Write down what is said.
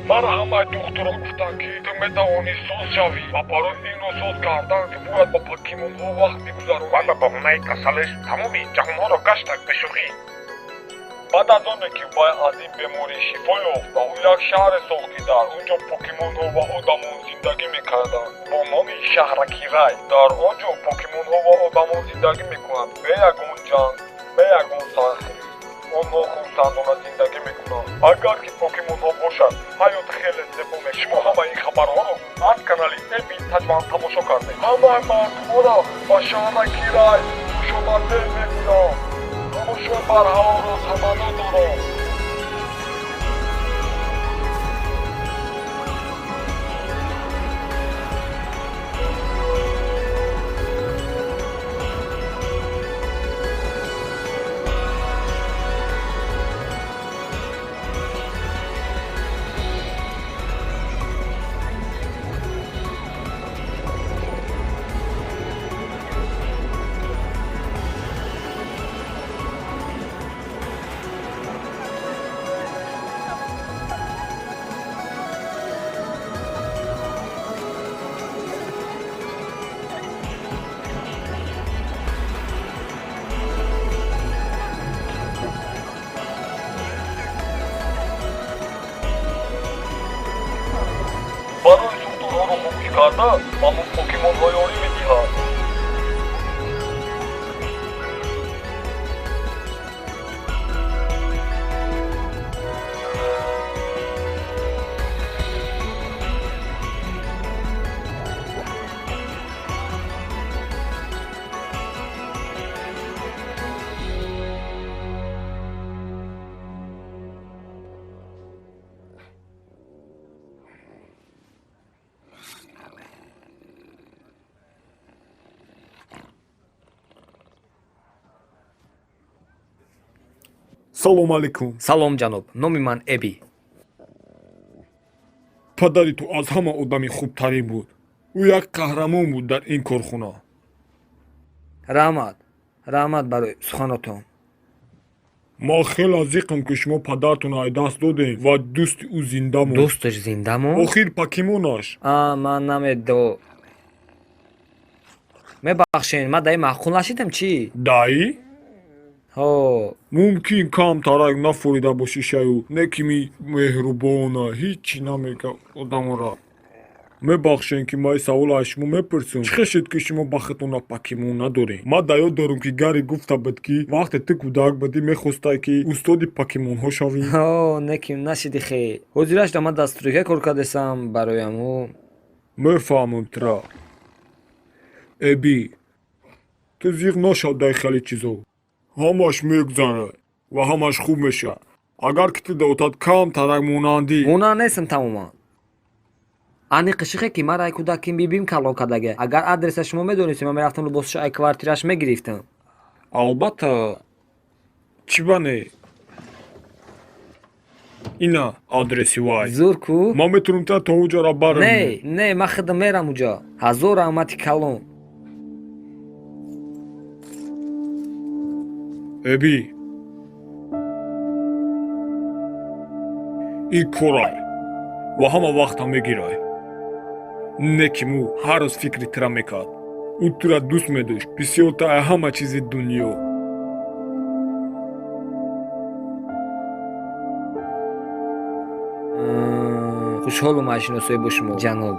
Marhamay doktorom guftan ki to metavoni so'z shavi va baroy ino so'z kardan ki boyad ba покемонҳо вақт бигузарон вале ба онаи касалиш тамоми ҷавонҳоро гаштак бишӯхӣ. баъд аз оне ки вай аз ин беморӣ шифо ёфт ва ӯ як шаҳре сохт ки дар он ҷо покемонҳо ва одамон зиндагӣ мекарданд бо номи шаҳраки рай. дар он ҷо покемонҳо ва одамон зиндагӣ мекунанд бе ягон ҷанг, бе ягон сархист. онҳо хурсандона зиндагӣ мекунанд. агар ки покемонҳо бошад ҳаёт хеле зебо мешавад. шумо ҳама ин хабарҳоро аз канали Эби таҷман тамошо кардед. ҳамаи мардумонро ба шаҳраки рай хушомадед мегӯям. тамошои барҳаоро таманно дорам. барои сухтурҳоро хомӯш карда мамун покемонҳо ёрӣ медиҳад. салом алейкум. салом ҷаноб, номи ман Эби. падари ту аз ҳама одами хубтарин буд. ӯ як қаҳрамон буд дар ин корхона. раҳмат барои суханотон. мо хеле азиқам ки шумо падартонро аз даст додем ва дӯсти ӯ зинда монд. дӯсташ зинда монд? охир покемонаш. ман намедо. мебахшен, ман даи маъқул нашидам чӣ? даи ҳо, мумкин кам тарак нафурида боши шаю не ки ми меҳрубона ҳичи намега одамонро. мебахшен ки ман савола аз шумо мепурсам чӣ шуд ки шумо ба худтонро покемон надорем. ман дар ёд дорам ки гари гуфта буд ки вақте ту кӯдак будӣ мехостай ки устоди покемонҳо шавӣ. неким нашиди хе. ҳозираш да ман дастуре ке кор кардесам барояму. мефаҳмам тра. эби ту зиқ нашав дар хеле чизо. ҳамаш мегузарад ва ҳамаш хуб мешавад. агар ки ту дотад кам тарак монандӣ. монанд нестам тамоман. ани қишиқе ки мара ай кӯдаким бибим калон кардаге. агар адреса шумо медонистем ман мерафтам либосашо ай квартираш мегирифтам. албатта чӣ бане ина адреси вай. зур ку? ман метавонам та то уҷора барам. не ман худам мерам уҷо. ҳазор раҳмати калон. эби ин корай ва ҳама вақтам мегирай. не ки му ҳар рӯз фикри тира мекард. ӯ тура дӯст медошт бисёртар аз ҳама чизи дунё. хушҳолум аз шиносоӣ бо шумо ҷаноб.